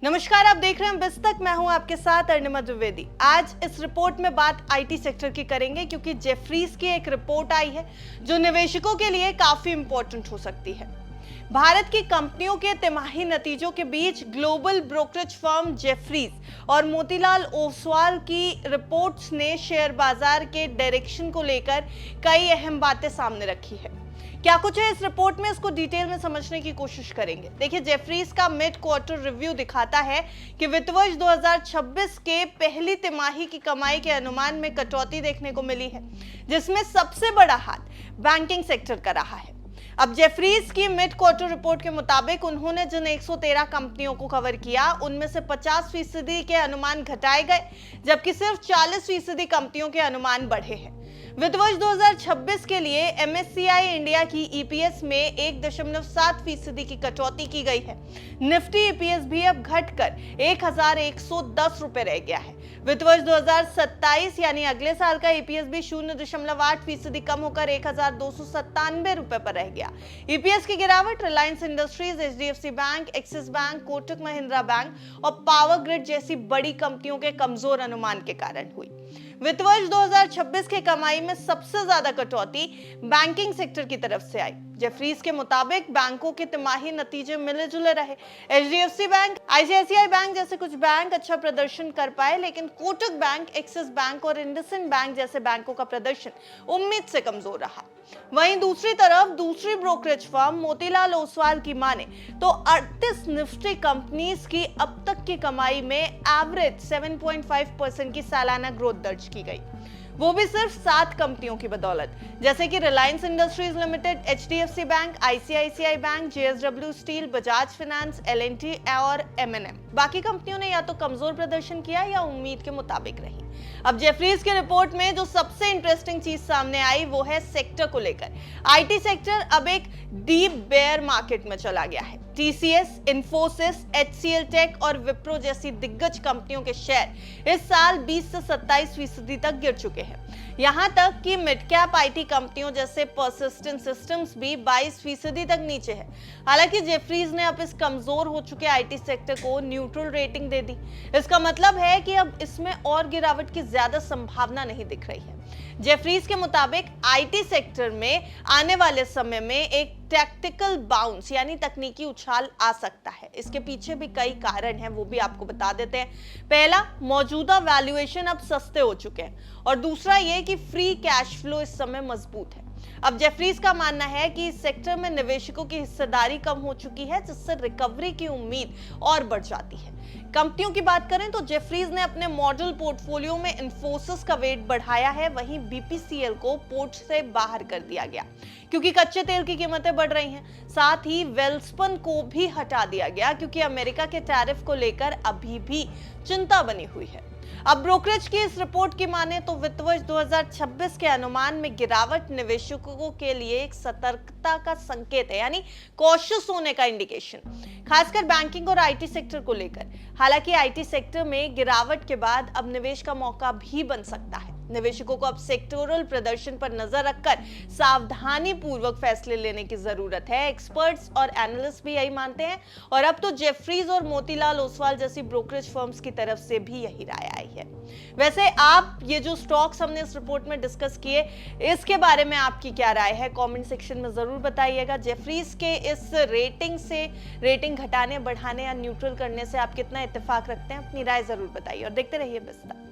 नमस्कार, आप देख रहे हैं बिस्तक। मैं हूं आपके साथ अर्णिमा द्विवेदी। आज इस रिपोर्ट में बात आईटी सेक्टर की करेंगे क्योंकि जेफरीज की एक रिपोर्ट आई है जो निवेशकों के लिए काफी इंपॉर्टेंट हो सकती है। भारत की कंपनियों के तिमाही नतीजों के बीच ग्लोबल ब्रोकरेज फर्म जेफरीज और मोतीलाल ओसवाल की रिपोर्ट्स ने शेयर बाजार के डायरेक्शन को लेकर कई अहम बातें सामने रखी है। क्या कुछ है इस रिपोर्ट में, इसको डिटेल में समझने की कोशिश करेंगे। देखिए, जेफरीज का मिड क्वार्टर रिव्यू दिखाता है कि वित्त वर्ष 2026 के पहली तिमाही की कमाई के अनुमान में कटौती देखने को मिली है, जिसमें सबसे बड़ा हाथ बैंकिंग सेक्टर का रहा है। अब जेफरीज की मिड क्वार्टर रिपोर्ट के मुताबिक उन्होंने जिन 113 कंपनियों को कवर किया, उनमें से 50% के अनुमान घटाए गए, जबकि सिर्फ 40% कंपनियों के अनुमान बढ़े हैं। वित्त वर्ष 2026 के लिए एमएससीआई इंडिया की ईपीएस में 1.7% की कटौती की गई है। निफ्टी ईपीएस भी अब घटकर 1110 रुपए रह गया है। वित्त वर्ष 2027 यानी अगले साल का ईपीएस भी 0.8% कम होकर 1297 रुपए पर रह गया। ईपीएस की गिरावट Reliance industries, HDFC bank, axis bank, Kotak Mahindra bank और पावर ग्रिड जैसी बड़ी कंपनियों के कमजोर अनुमान के कारण हुई। वित्त वर्ष 2026 के कमाई में सबसे ज्यादा कटौती बैंकिंग सेक्टर की तरफ से आई। जेफरीज के मुताबिक बैंकों के तिमाही नतीजे मिले जुले रहे। एचडीएफसी बैंक, आईसीआईसीआई बैंक जैसे कुछ बैंक अच्छा प्रदर्शन कर पाए, लेकिन कोटक बैंक, एक्सिस बैंक और इंडसइंड बैंक जैसे बैंकों का प्रदर्शन उम्मीद से कमजोर रहा। वहीं दूसरी तरफ दूसरी ब्रोकरेज फर्म मोतीलाल ओसवाल की माने तो 38 निफ्टी कंपनीज की अब तक की कमाई में एवरेज 7.5% की सालाना ग्रोथ दर्ज की गई, वो भी सिर्फ 7 कंपनियों की बदौलत, जैसे कि Reliance industries limited, HDFC bank, ICICI bank, JSW steel, Bajaj finance, L and T और एमएनएम। बाकी कंपनियों ने या तो कमजोर प्रदर्शन किया या उम्मीद के मुताबिक रही। अब जेफरीज के रिपोर्ट में जो सबसे इंटरेस्टिंग चीज सामने आई वो है सेक्टर को लेकर। आईटी सेक्टर अब एक डीप बेयर मार्केट में चला गया है। टीसीएस, इन्फोसिस, एचसीएल टेक और विप्रो जैसी दिग्गज कंपनियों के शेयर इस साल 20 से 27% तक गिर चुके हैं। यहां तक कि मिड कैप आईटी कंपनियों जैसे परसिस्टेंट सिस्टम्स भी 22% तक नीचे है। हालांकि जेफरीज ने अब इस कमजोर हो चुके आईटी सेक्टर को न्यूट्रल रेटिंग दे दी। इसका मतलब है कि अब इसमें और गिरावट की ज्यादा संभावना नहीं दिख रही है। जेफरीज के मुताबिक आईटी सेक्टर में आने वाले समय में एक टैक्टिकल बाउंस यानी तकनीकी उछाल आ सकता है। इसके पीछे भी कई कारण हैं, वो भी आपको बता देते हैं। पहला, मौजूदा वैल्यूएशन अब सस्ते हो चुके हैं और दूसरा ये कि फ्री कैश फ्लो इस समय मजबूत है। अब जेफरीज का मानना है कि इस सेक्टर में निवेशकों की हिस्सेदारी कम हो चुकी है, जिससे रिकवरी की उम्मीद और बढ़ जाती है। कंपनियों की बात करें तो जेफरीज ने अपने मॉडल पोर्टफोलियो में इन्फोसिस का वेट बढ़ाया है, वहीं बीपीसीएल को पोर्ट से बाहर कर दिया गया क्योंकि कच्चे तेल की कीमतें बढ़ रही हैं। साथ ही वेल्सपन को भी हटा दिया गया क्योंकि अमेरिका के टैरिफ को लेकर अभी भी चिंता बनी हुई है। अब ब्रोकरेज की इस रिपोर्ट की माने तो वित्त वर्ष 2026 के अनुमान में गिरावट निवेशकों के लिए एक सतर्कता का संकेत है, यानी कॉशियस होने का इंडिकेशन, खासकर बैंकिंग और आईटी सेक्टर को लेकर। हालांकि आईटी सेक्टर में गिरावट के बाद अब निवेश का मौका भी बन सकता है। निवेशकों को अब सेक्टोरल प्रदर्शन पर नजर रखकर सावधानी पूर्वक फैसले लेने की जरूरत है। एक्सपर्ट्स और एनालिस्ट भी यही मानते हैं और अब तो जेफरीज और मोतीलाल ओसवाल जैसी ब्रोकरेज फर्म्स की तरफ से भी यही राय आई है। वैसे आप ये जो स्टॉक्स हमने इस रिपोर्ट में डिस्कस किए, इसके बारे में आपकी क्या राय है, कमेंट सेक्शन में जरूर बताइएगा। जेफरीज के इस रेटिंग से रेटिंग घटाने, बढ़ाने या न्यूट्रल करने से आप कितना इत्तेफाक रखते हैं, अपनी राय जरूर बताइए और देखते रहिए बिस्तक।